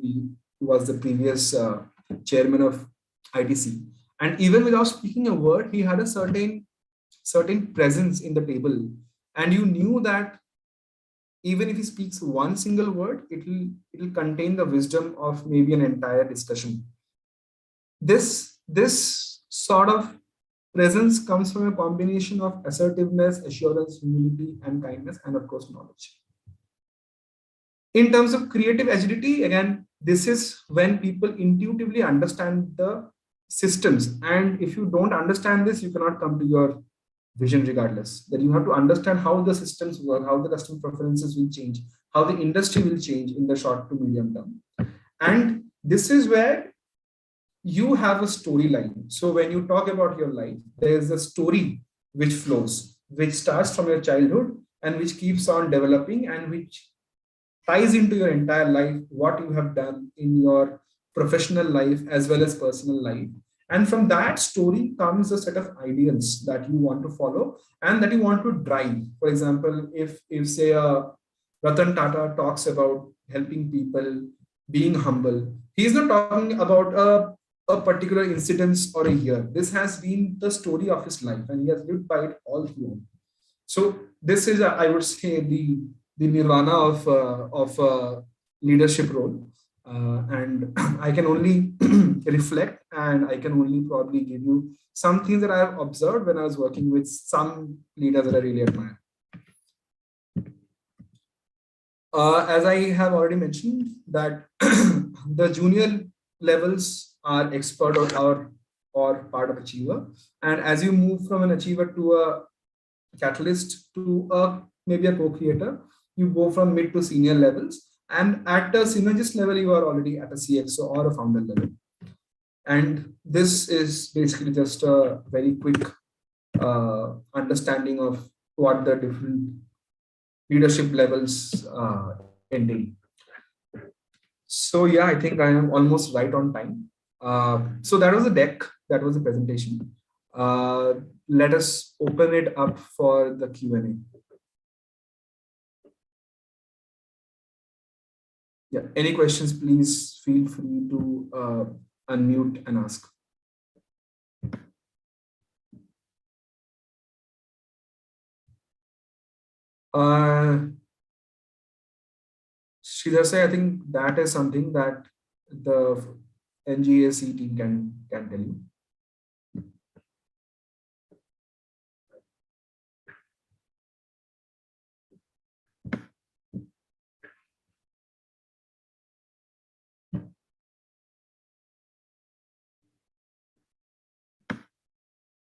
was the previous chairman of ITC. And even without speaking a word, he had a certain presence in the table. And you knew that even if he speaks one single word, it'll contain the wisdom of maybe an entire discussion. This sort of Presence comes from a combination of assertiveness, assurance, humility, and kindness, and of course, knowledge. In terms of creative agility, again, this is when people intuitively understand the systems. And if you don't understand this, you cannot come to your vision regardless. That you have to understand how the systems work, how the customer preferences will change, how the industry will change in the short to medium term. And this is where you have a storyline. So when you talk about your life, there is a story which flows, which starts from your childhood and which keeps on developing and which ties into your entire life, what you have done in your professional life as well as personal life. And from that story comes a set of ideals that you want to follow and that you want to drive. For example, if say Ratan Tata talks about helping people, being humble, he's not talking about a particular incidence or a year. This has been the story of his life and he has lived by it all through. So this is, I would say, the nirvana of leadership role. And I can only reflect and I can only probably give you some things that I have observed when I was working with some leaders that I really admire. As I have already mentioned that the junior levels are expert or part of achiever. And as you move from an achiever to a catalyst to maybe a co-creator, you go from mid to senior levels. And at the synergist level, you are already at a CXO or a founder level. And this is basically just a very quick understanding of what the different leadership levels entail. So yeah, I think I am almost right on time. So that was a deck, that was a presentation. Let us open it up for the Q&A. Yeah, any questions, please feel free to unmute and ask. Sridhar, I think that is something that the NGAC team can tell you.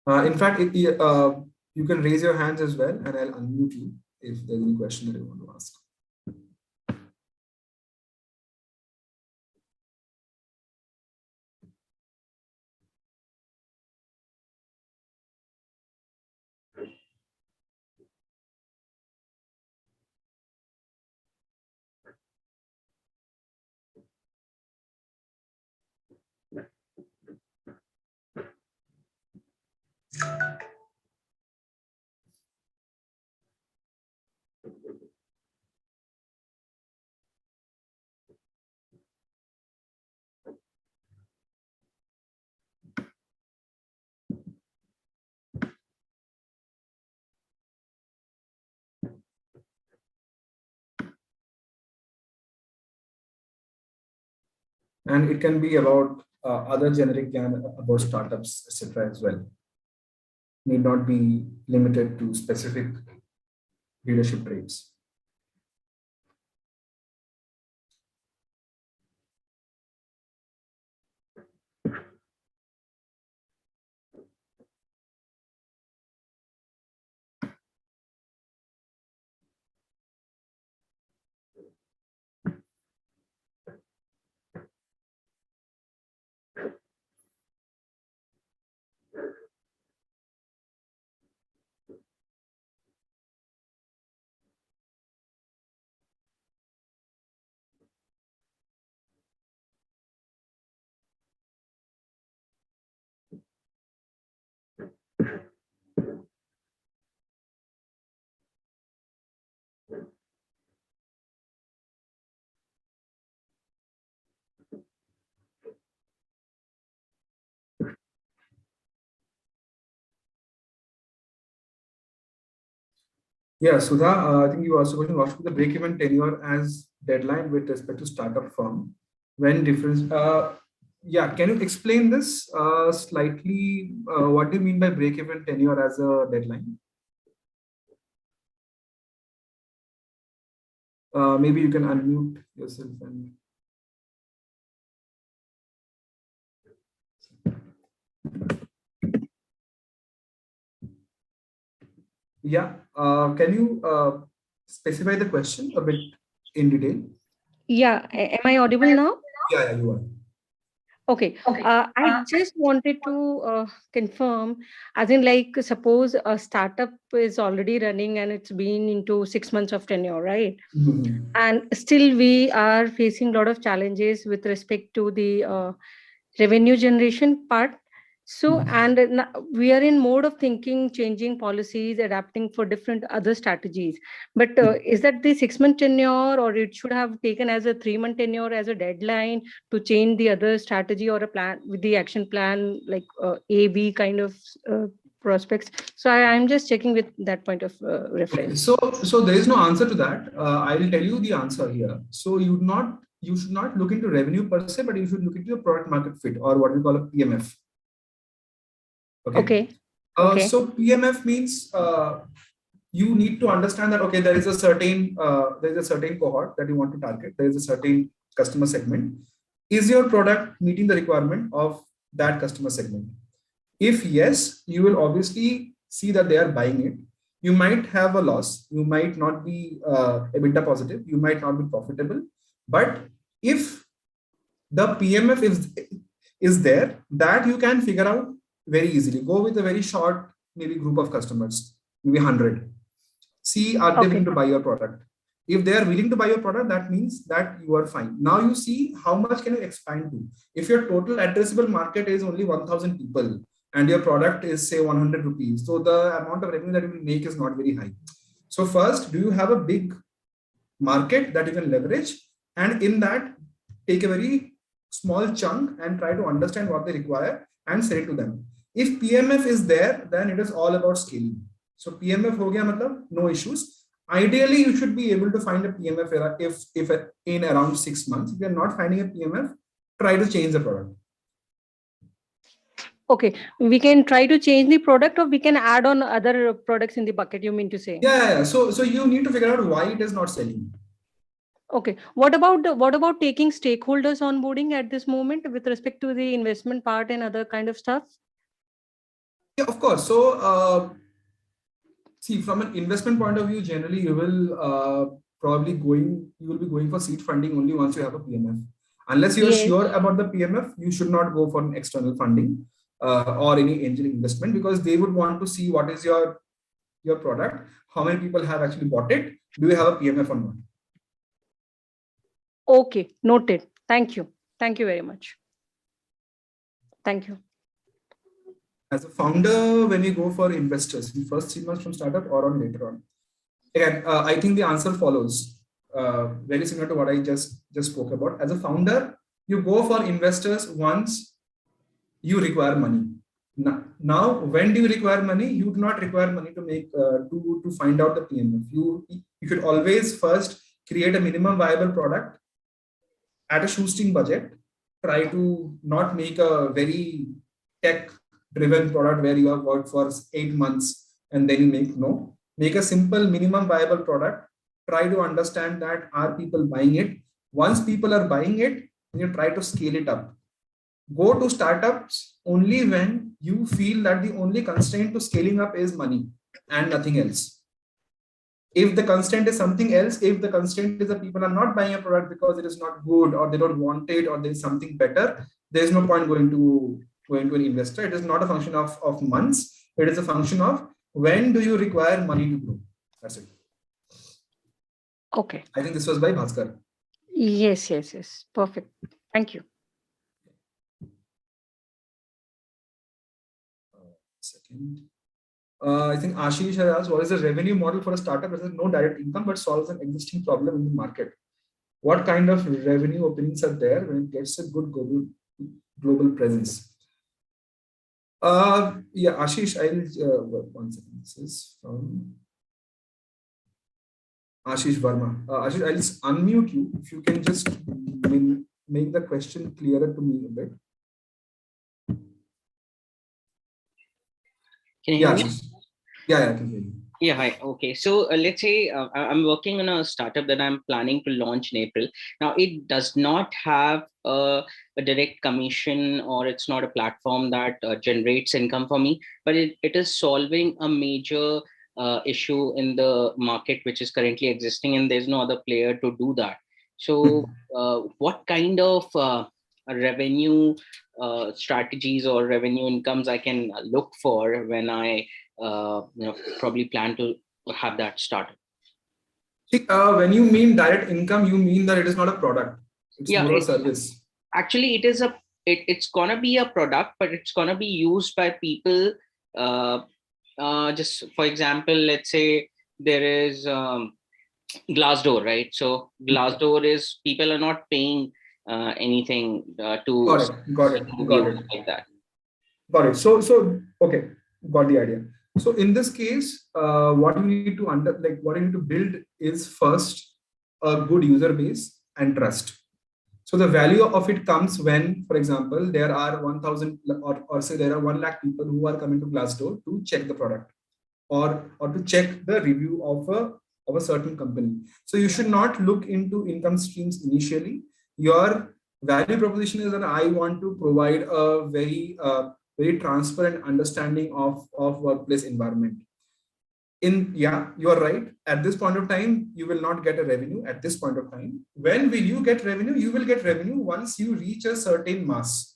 In fact, you can raise your hands as well, and I'll unmute you if there's any question that you want to ask. And it can be about other generic about startups, etc. as well. Need not be limited to specific leadership traits. Yeah, Sudha, I think you also question what should be the break-even tenure as deadline with respect to startup firm when difference. Yeah, can you explain this slightly? What do you mean by break-even tenure as a deadline? Maybe you can unmute yourself and. Yeah, can you specify the question a bit in detail? Yeah, am I audible now? Yeah, yeah, you are. Okay. I just wanted to confirm, as in, like, suppose a startup is already running and it's been into 6 months of tenure, right? Mhm. And still we are facing a lot of challenges with respect to the revenue generation part. So, and we are in mode of thinking, changing policies, adapting for different other strategies. But is that the 6 month tenure, or it should have taken as a 3 month tenure as a deadline to change the other strategy or a plan with the action plan, like A, B kind of prospects? So I'm just checking with that point of Okay, reference. so there is no answer to that. I will tell you the answer here. So you should not look into revenue per se, but you should look into your product market fit, or what we call a PMF. Okay. Okay. Okay. So PMF means you need to understand that, okay, there is a certain cohort that you want to target. There is a certain customer segment. Is your product meeting the requirement of that customer segment? If yes, you will obviously see that they are buying it. You might have a loss. You might not be EBITDA positive. You might not be profitable. But if the PMF is there, that you can figure out very easily. Go with a very short, maybe group of customers, maybe 100. See, are they willing Okay. to buy your product? If they are willing to buy your product, that means that you are fine. Now you see how much can you expand to. If your total addressable market is only 1,000 people and your product is say 100 rupees, so the amount of revenue that you will make is not very high. So first, do you have a big market that you can leverage? And in that, take a very small chunk and try to understand what they require and sell it to them. If PMF is there, then it is all about scaling. So PMF ho gaya matlab, no issues. Ideally, you should be able to find a PMF if in around 6 months. If you're not finding a PMF, try to change the product. Okay, we can try to change the product, or we can add on other products in the bucket, you mean to say? Yeah. So you need to figure out why it is not selling. Okay. What about taking stakeholders onboarding at this moment with respect to the investment part and other kind of stuff? Yeah, of course. So see, from an investment point of view, generally you will you will be going for seed funding only once you have a PMF. Unless you're Yes. sure about the PMF, you should not go for an external funding or any angel investment, because they would want to see what is your product, how many people have actually bought it, do you have a PMF or not. Okay, noted. Thank you. Thank you very much. Thank you. As a founder, when you go for investors in first 3 months from startup or on later on, again, I think the answer follows very similar to what I just spoke about. As a founder, you go for investors once you require money. Now, when do you require money? You do not require money to make to find out the PMF. You should always first create a minimum viable product at a shoestring budget. Try to not make a very tech driven product where you have worked for 8 months and then you make a simple minimum viable product. Try to understand that are people buying it. Once people are buying it, you try to scale it up. Go to startups only when you feel that the only constraint to scaling up is money and nothing else. If the constraint is something else, if the constraint is that people are not buying a product because it is not good or they don't want it or there is something better, there is no point going to an investor. It is not a function of months. It is a function of when do you require money to grow. That's it. Okay. I think this was by Bhaskar. Yes, yes, yes. Perfect. Thank you. Second. I think Ashish has asked, what is the revenue model for a startup that has no direct income but solves an existing problem in the market? What kind of revenue openings are there when it gets a good global presence? Yeah, Ashish, I'll one second. This is from Ashish Verma. Ashish, I'll just unmute you if you can just make the question clearer to me a bit. Can you hear me? Yeah, I can hear you. Yeah, hi. Okay. So let's say I'm working on a startup that I'm planning to launch in April. Now, it does not have a direct commission, or it's not a platform that generates income for me, but it is solving a major issue in the market, which is currently existing, and there's no other player to do that. So, what kind of revenue strategies or revenue incomes I can look for when I probably plan to have that started? See, when you mean direct income, you mean that it is not a product. It's Yeah, more a service. actually it is it's gonna be a product, but it's gonna be used by people. Uh, just for example, let's say there is Glassdoor, right? So Glassdoor is, people are not paying anything to Got it. reviews like that. Got it. So okay, got the idea. So in this case, what you need to what you need to build is first a good user base and trust. So the value of it comes when, for example, there are 1,000 or say there are 1 lakh people who are coming to Glassdoor to check the product or to check the review of a certain company. So you should not look into income streams initially. Your value proposition is that I want to provide a very transparent understanding of workplace environment. Yeah, you are right. At this point of time, you will not get a revenue at this point of time. When will you get revenue? You will get revenue once you reach a certain mass.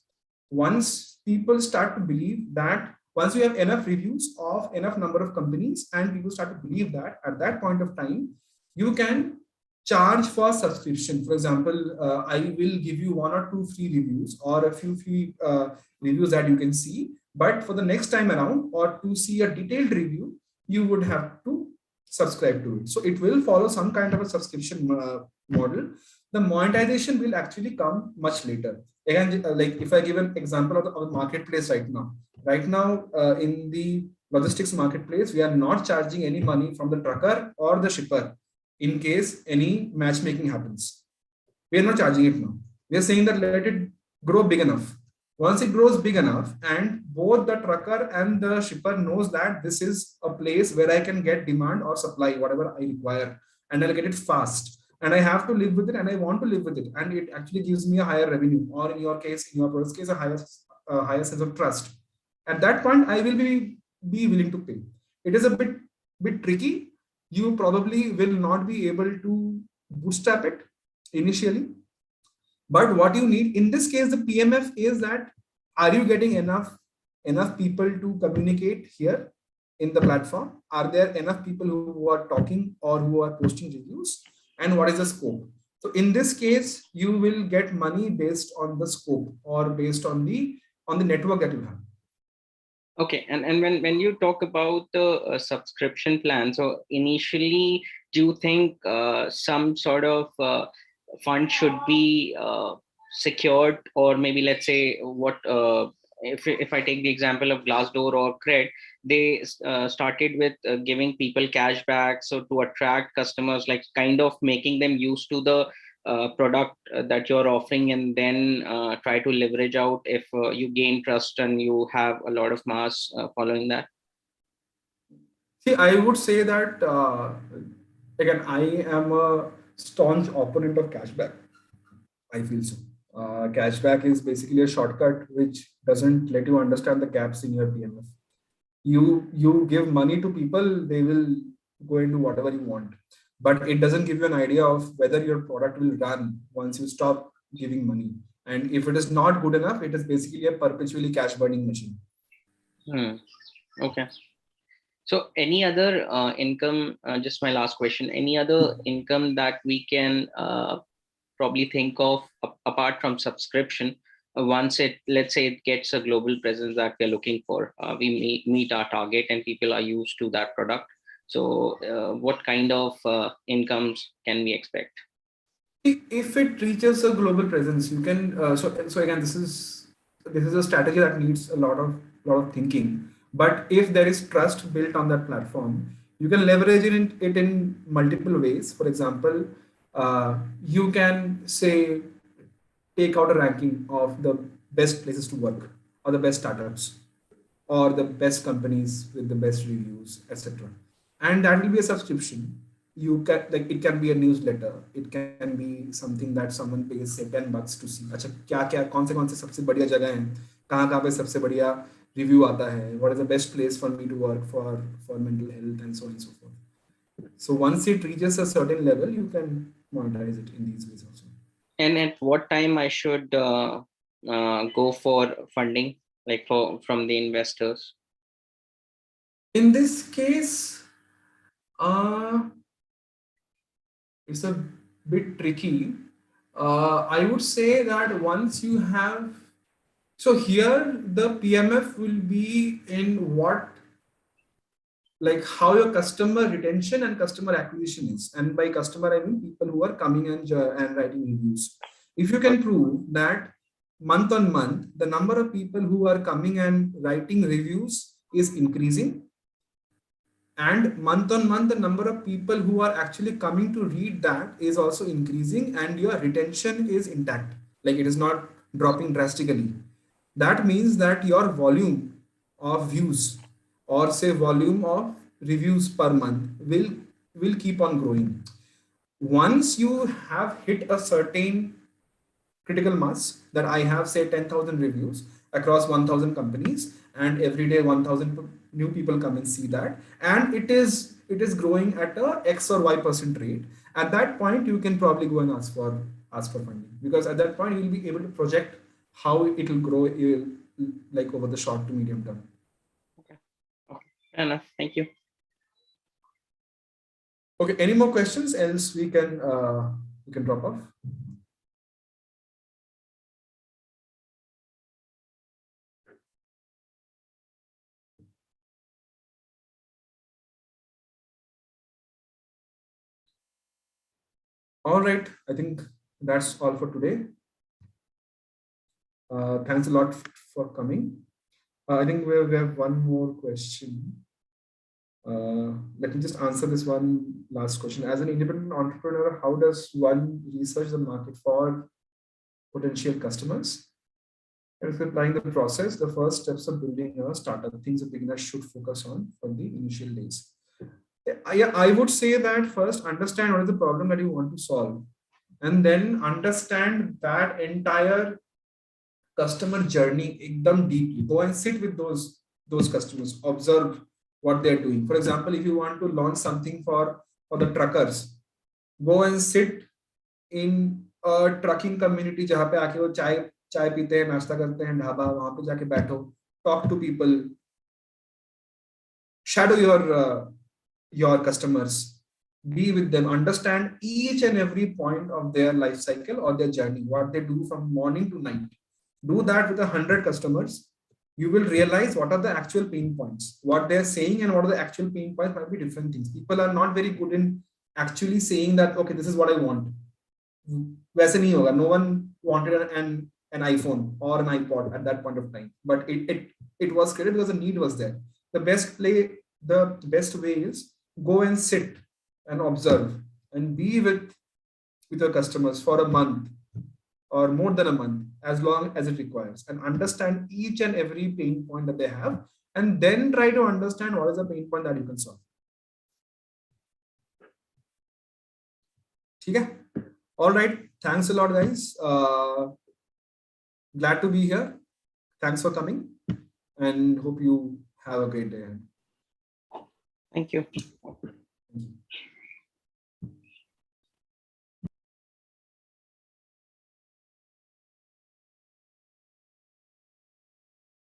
Once people start to believe that, once you have enough reviews of enough number of companies and people start to believe that, at that point of time, you can charge for subscription. For example, I will give you 1 or 2 free reviews or a few free reviews that you can see. But for the next time around, or to see a detailed review, you would have to subscribe to it. So it will follow some kind of a subscription model. The monetization will actually come much later. Again, like if I give an example of the marketplace right now in the logistics marketplace, we are not charging any money from the trucker or the shipper in case any matchmaking happens. We are not charging it now. We are saying that let it grow big enough. Once it grows big enough and both the trucker and the shipper knows that this is a place where I can get demand or supply whatever I require, and I'll get it fast, and I have to live with it, and I want to live with it, and it actually gives me a higher revenue, or in your case, in your product's case, a higher sense of trust. At that point, I will be willing to pay. It is a bit tricky. You probably will not be able to bootstrap it initially. But what you need in this case, the PMF is that, are you getting enough people to communicate here in the platform? Are there enough people who are talking or who are posting reviews? And what is the scope? So in this case, you will get money based on the scope or based on the network that you have. Okay, and when you talk about the subscription plan, so initially, do you think some sort of fund should be secured, or maybe let's say what if I take the example of Glassdoor or Cred, they started with giving people cash back, so to attract customers, like kind of making them used to the product that you're offering, and then try to leverage out if you gain trust and you have a lot of mass following that? See, I would say that again, I am a staunch opponent of cashback. I feel so. Cashback is basically a shortcut which doesn't let you understand the gaps in your PMF. You give money to people, they will go into whatever you want, but it doesn't give you an idea of whether your product will run once you stop giving money. And if it is not good enough, it is basically a perpetually cash burning machine. Okay. So any other income, just my last question, any other income that we can probably think of apart from subscription, once it, let's say it gets a global presence that we're looking for, we meet our target and people are used to that product. So what kind of incomes can we expect? If it reaches a global presence, you can so again, this is a strategy that needs a lot of thinking. But if there is trust built on that platform, you can leverage it in multiple ways. For example, you can say take out a ranking of the best places to work or the best startups. or the best companies with the best reviews, etc. And that will be a subscription. You can, like, it can be a newsletter, it can be something that someone pays say $10 to see अच्छा क्या क्या कौन से सबसे बढ़िया जगह हैं, कहाँ पे सबसे बढ़िया review आता है, what is the best place for me to work for mental health, and so on and so forth. So once it reaches a certain level, you can monetize it in these ways also. And at what time I should go for funding, like from the investors? In this case, it's a bit tricky. I would say that once you have, so here the PMF will be in what, like how your customer retention and customer acquisition is. And by customer, I mean people who are coming and writing reviews. If you can prove that month on month, the number of people who are coming and writing reviews is increasing, and month on month, the number of people who are actually coming to read that is also increasing, and your retention is intact, like it is not dropping drastically. That means that your volume of views, or say volume of reviews per month, will keep on growing. Once you have hit a certain critical mass, that I have say 10,000 reviews across 1,000 companies, and every day 1,000 new people come and see that, and it is growing at a X or Y% rate. At that point, you can probably go and ask for funding, because at that point you'll be able to project how it will grow, like over the short to medium term. Okay, fair enough. Thank you. Okay, any more questions? Else we can drop off. All right, I think that's all for today. Thanks a lot for coming. I think we have one more question. Let me just answer this one last question. As an independent entrepreneur, how does one research the market for potential customers? And if applying the process, the first steps of building a startup, things a beginner should focus on for the initial days. I would say that first understand what is the problem that you want to solve, and then understand that entire customer journey ekdam deeply. Go and sit with those customers, observe what they're doing. For example, if you want to launch something for the truckers, go and sit in a trucking community जहाँ पे आके वो चाय पीते हैं, नाश्ता करते हैं, ढाबा, वहां पे जाके बैठो, talk to people, shadow your customers, be with them, understand each and every point of their life cycle or their journey, what they do from morning to night. Do that with 100 customers. You will realize what are the actual pain points. What they're saying and what are the actual pain points might be different things. People are not very good in actually saying that, okay, this is what I want. वैसे नहीं होगा. No one wanted an iPhone or an iPod at that point of time, but it was created because the need was there. The best way is go and sit and observe and be with your customers for a month or more than a month, as long as it requires, and understand each and every pain point that they have, and then try to understand what is the pain point that you can solve. Okay? All right. Thanks a lot, guys. Glad to be here. Thanks for coming, and hope you have a great day. Thank you. Thank you.